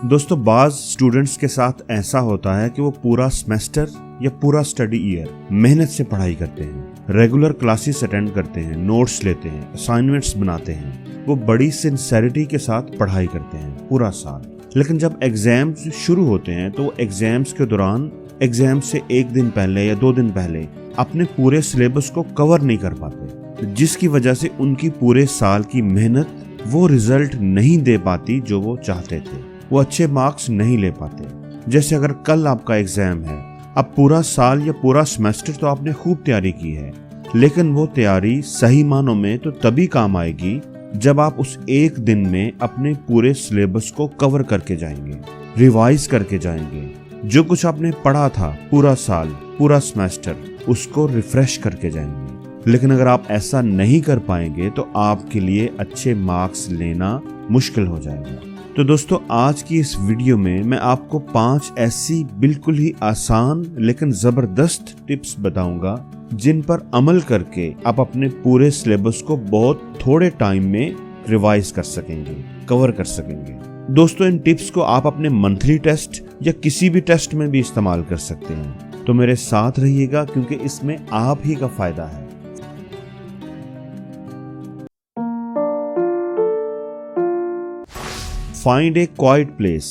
दोस्तों बाज स्टूडेंट्स के साथ ऐसा होता है कि वो पूरा सेमेस्टर या पूरा स्टडी ईयर मेहनत से पढ़ाई करते हैं, रेगुलर क्लासेस अटेंड करते हैं, नोट्स लेते हैं, असाइनमेंट्स बनाते हैं, वो बड़ी सिंसेरिटी के साथ पढ़ाई करते हैं पूरा साल। लेकिन जब एग्जाम्स शुरू होते हैं तो एग्जाम्स के दौरान एग्जाम से एक दिन पहले या 2 दिन पहले अपने पूरे सिलेबस को कवर नहीं कर पाते, जिसकी वजह से उनकी पूरे साल की मेहनत वो रिजल्ट नहीं दे पाती जो वो चाहते थे, वो अच्छे मार्क्स नहीं ले पाते। जैसे अगर कल आपका एग्जाम है, अब पूरा साल या पूरा सेमेस्टर तो आपने खूब तैयारी की है, लेकिन वो तैयारी सही मानों में तो तभी काम आएगी जब आप उस एक दिन में अपने पूरे सिलेबस को कवर करके जाएंगे, रिवाइज करके जाएंगे, जो कुछ आपने पढ़ा था पूरा साल पूरा सेमेस्टर उसको रिफ्रेश करके जाएंगे। लेकिन अगर आप ऐसा नहीं कर पाएंगे तो आपके लिए अच्छे मार्क्स लेना मुश्किल हो जाएगा। तो दोस्तों आज की इस वीडियो में मैं आपको 5 ऐसी बिल्कुल ही आसान लेकिन जबरदस्त टिप्स बताऊंगा जिन पर अमल करके आप अपने पूरे सिलेबस को बहुत थोड़े टाइम में रिवाइज कर सकेंगे, कवर कर सकेंगे। दोस्तों इन टिप्स को आप अपने मंथली टेस्ट या किसी भी टेस्ट में भी इस्तेमाल कर सकते हैं, तो मेरे साथ रहिएगा क्योंकि इसमें आप ही का फायदा है। फाइंड ए क्वाइट प्लेस।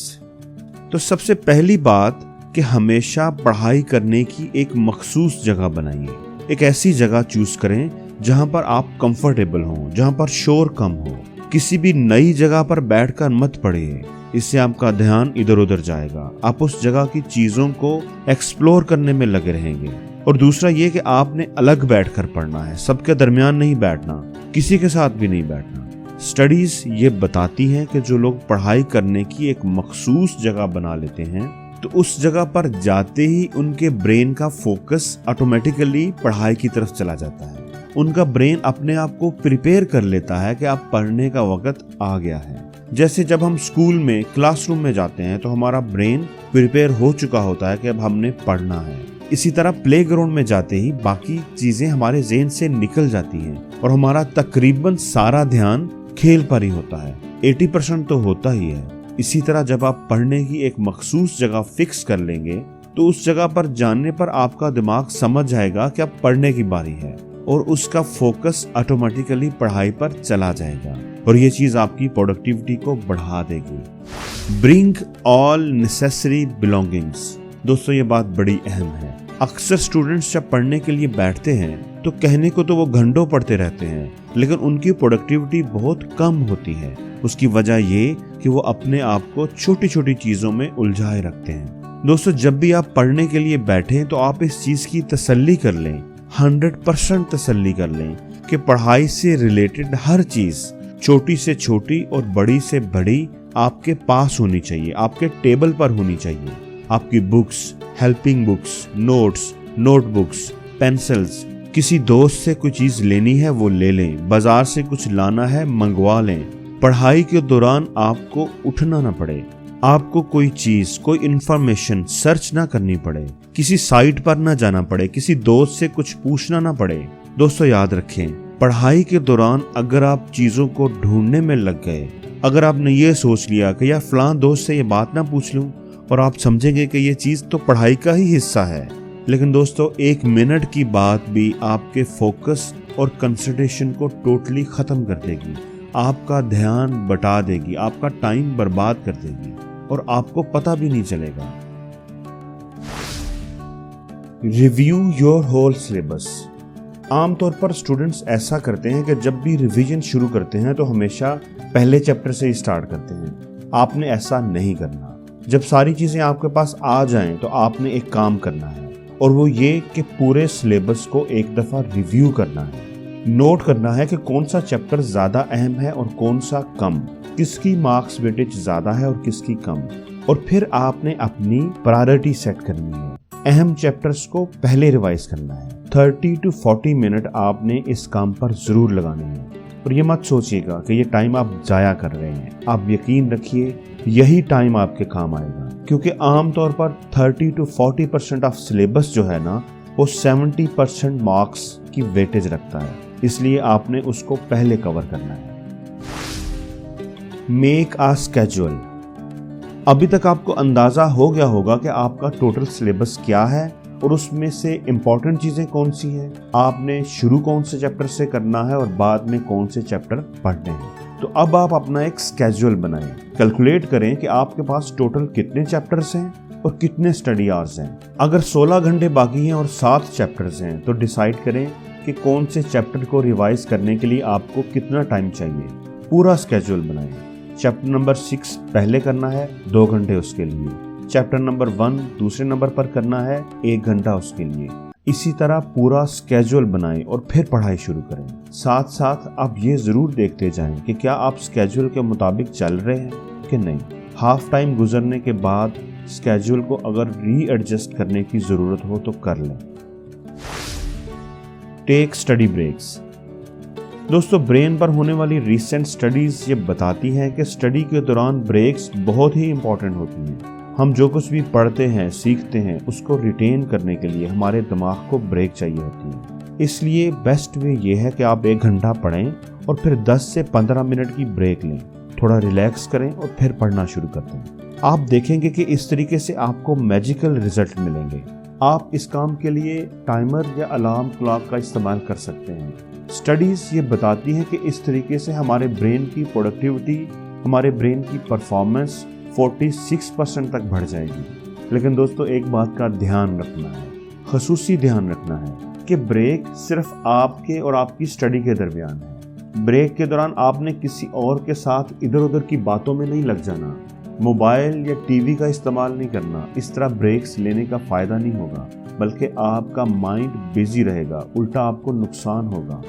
तो सबसे पहली बात कि हमेशा पढ़ाई करने की एक मखसूस जगह बनाइए। एक ऐसी जगह चूज करें जहां पर आप कंफर्टेबल हों, जहां पर शोर कम हो। किसी भी नई जगह पर बैठकर मत पढ़िए, इससे आपका ध्यान इधर उधर जाएगा, आप उस जगह की चीजों को एक्सप्लोर करने में लगे रहेंगे। और दूसरा ये कि आपने अलग बैठकर पढ़ना है, सबके दरमियान नहीं बैठना, किसी के साथ भी नहीं बैठना। स्टडीज ये बताती हैं कि जो लोग पढ़ाई करने की एक मखसूस जगह बना लेते हैं तो उस जगह पर जाते ही उनके ब्रेन का फोकस ऑटोमेटिकली पढ़ाई की तरफ चला जाता है। उनका ब्रेन अपने आप को प्रिपेयर कर लेता है कि अब पढ़ने का वक्त आ गया है। जैसे जब हम स्कूल में क्लासरूम में जाते हैं तो हमारा ब्रेन प्रिपेयर हो चुका होता है कि अब हमने पढ़ना है। इसी तरह प्लेग्राउंड में जाते ही बाकी चीजें हमारे ज़हन से निकल जाती हैं और हमारा तकरीबन सारा ध्यान खेल पर ही होता है, 80% तो होता ही है। इसी तरह जब आप पढ़ने की एक मखसूस जगह फिक्स कर लेंगे तो उस जगह पर जाने पर आपका दिमाग समझ जाएगा कि अब पढ़ने की बारी है और उसका फोकस ऑटोमेटिकली पढ़ाई पर चला जाएगा और ये चीज आपकी प्रोडक्टिविटी को बढ़ा देगी। Bring all necessary belongings. दोस्तों ये बात बड़ी अहम है। अक्सर स्टूडेंट्स जब पढ़ने के लिए बैठते हैं तो कहने को तो वो घंटों पढ़ते रहते हैं, लेकिन उनकी प्रोडक्टिविटी बहुत कम होती है। उसकी वजह ये कि वो अपने आप को छोटी छोटी चीजों में उलझाए रखते हैं। दोस्तों जब भी आप पढ़ने के लिए बैठें तो आप इस चीज की तसल्ली कर लें, 100% तसल्ली कर लें कि पढ़ाई से रिलेटेड हर चीज छोटी से छोटी और बड़ी से बड़ी आपके पास होनी चाहिए, आपके टेबल पर होनी चाहिए। आपकी books, helping books, notes, notebooks, pencils, किसी दोस्त से कोई चीज लेनी है वो ले लें, बाजार से कुछ लाना है मंगवा लें। पढ़ाई के दौरान आपको उठना ना पड़े, आपको कोई चीज, कोई इंफॉर्मेशन सर्च ना करनी पड़े, किसी साइट पर ना जाना पड़े, किसी दोस्त से कुछ पूछना ना पड़े। दोस्तों याद रखें, पढ़ाई के दौरान अगर आप चीजों को ढूंढने में लग गए, अगर आपने ये सोच लिया कि यार फलां दोस्त से ये बात ना पूछ लूं, और आप समझेंगे कि ये चीज तो पढ़ाई का ही हिस्सा है, लेकिन दोस्तों 1 मिनट की बात भी आपके फोकस और कंसंट्रेशन को टोटली खत्म कर देगी, आपका ध्यान बटा देगी, आपका टाइम बर्बाद कर देगी और आपको पता भी नहीं चलेगा। Review your whole syllabus. आमतौर पर स्टूडेंट्स ऐसा करते हैं कि जब भी रिवीजन शुरू करते हैं तो हमेशा पहले चैप्टर से ही स्टार्ट करते हैं। आपने ऐसा नहीं करना। जब सारी चीजें आपके पास आ जाएं तो आपने एक काम करना है और वो ये कि पूरे सिलेबस को एक दफा रिव्यू करना है, नोट करना है कि कौन सा चैप्टर ज्यादा अहम है और कौन सा कम, किसकी मार्क्स वेटेज ज्यादा है और किसकी कम। और फिर आपने अपनी प्रायोरिटी सेट करनी है। अहम चैप्टर्स को पहले रिवाइज करना है। 30 to 40 मिनट आपने इस काम पर जरूर लगाने हैं और ये मत सोचिएगा कि ये टाइम आप जाया कर रहे हैं। आप यकीन रखिए यही टाइम आपके काम आएगा, क्योंकि आमतौर पर 30 to 40% ऑफ सिलेबस जो है ना वो 70% मार्क्स की वेटेज रखता है, इसलिए आपने उसको पहले कवर करना है। Make a schedule. अभी तक आपको अंदाजा हो गया होगा कि आपका टोटल सिलेबस क्या है और उसमें से इम्पोर्टेंट चीजें कौन सी हैं, आपने शुरू कौन से चैप्टर से करना है और बाद में कौन से चैप्टर पढ़ने हैं। तो अब आप अपना एक स्केड्यूल बनाएं, कैलकुलेट करें कि आपके पास टोटल कितने चैप्टर्स हैं और कितने स्टडी आवर्स हैं। अगर 16 घंटे बाकी हैं और 7 चैप्टर्स हैं तो डिसाइड करें कि कौन से चैप्टर को रिवाइज करने के लिए आपको कितना टाइम चाहिए। पूरा स्केड्यूल बनाएं। चैप्टर नंबर 6 पहले करना है 2 घंटे उसके लिए, चैप्टर नंबर 1 दूसरे नंबर पर करना है 1 घंटा उसके लिए। इसी तरह पूरा स्केड्यूल बनाएं और फिर पढ़ाई शुरू करें। साथ साथ आप ये जरूर देखते जाएं कि क्या आप स्केड्यूल के मुताबिक चल रहे हैं कि नहीं। हाफ टाइम गुजरने के बाद स्केड्यूल को अगर रीएडजस्ट करने की जरूरत हो तो कर लें। Take study breaks. दोस्तों, ब्रेन पर होने वाली रिसेंट स्टडीज ये बताती हैं कि स्टडी के दौरान ब्रेक्स बहुत ही इंपॉर्टेंट होती हैं। हम जो कुछ भी पढ़ते हैं, सीखते हैं, उसको रिटेन करने के लिए हमारे दिमाग को ब्रेक चाहिए होती है। इसलिए बेस्ट वे ये है कि आप 1 घंटा पढ़ें और फिर 10 से 15 मिनट की ब्रेक लें, थोड़ा रिलैक्स करें और फिर पढ़ना शुरू कर दें। आप देखेंगे कि इस तरीके से आपको मैजिकल रिजल्ट मिलेंगे। आप इस काम के लिए टाइमर या अलार्म क्लॉक का इस्तेमाल कर सकते हैं। स्टडीज ये बताती हैं कि इस तरीके से हमारे ब्रेन की प्रोडक्टिविटी, हमारे ब्रेन की परफॉर्मेंस 46% तक बढ़ जाएगी। लेकिन दोस्तों, एक बात का ध्यान रखना है, खसूसी ध्यान रखना है कि ब्रेक सिर्फ आपके और आपकी स्टडी के दरमियान है। ब्रेक के दौरान आपने किसी और के साथ इधर उधर की बातों में नहीं लग जाना, मोबाइल या टीवी का इस्तेमाल नहीं करना। इस तरह ब्रेक्स लेने का फायदा नहीं होगा, बल्कि आपका माइंड बिजी रहेगा, उल्टा आपको नुकसान होगा।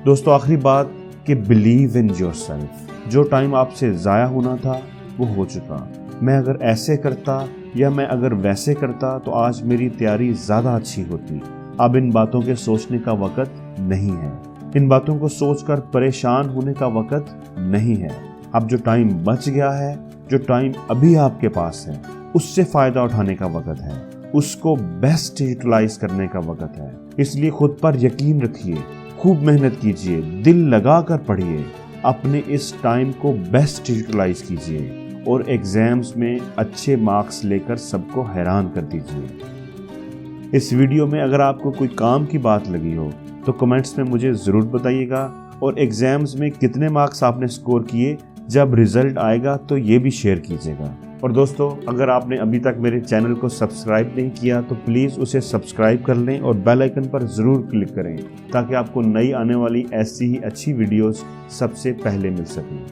दोस्तों, आखिरी बात कि बिलीव इन योरसेल्फ। जो टाइम आपसे ज़ाया होना था वो हो चुका। मैं अगर ऐसे करता या मैं अगर वैसे करता तो आज मेरी तैयारी ज़्यादा अच्छी होती। अब इन बातों के सोचने का वक़्त नहीं है, इन बातों को सोचकर परेशान होने का वक़्त नहीं है। अब जो टाइम बच गया है, जो टाइम अभी आपके पास है, उससे फ़ायदा उठाने का वक़्त है, उसको बेस्ट यूटिलाइज करने का वक़्त है। इसलिए खुद पर यकीन रखिए, खूब मेहनत कीजिए, दिल लगा कर पढ़िए, अपने इस टाइम को बेस्ट यूटिलाइज कीजिए और एग्जाम्स में अच्छे मार्क्स लेकर सबको हैरान कर दीजिए। इस वीडियो में अगर आपको कोई काम की बात लगी हो तो कमेंट्स में मुझे ज़रूर बताइएगा, और एग्जाम्स में कितने मार्क्स आपने स्कोर किए जब रिजल्ट आएगा तो ये भी शेयर कीजिएगा। और दोस्तों, अगर आपने अभी तक मेरे चैनल को सब्सक्राइब नहीं किया तो प्लीज़ उसे सब्सक्राइब कर लें और बेल आइकन पर ज़रूर क्लिक करें ताकि आपको नई आने वाली ऐसी ही अच्छी वीडियोस सबसे पहले मिल सकें।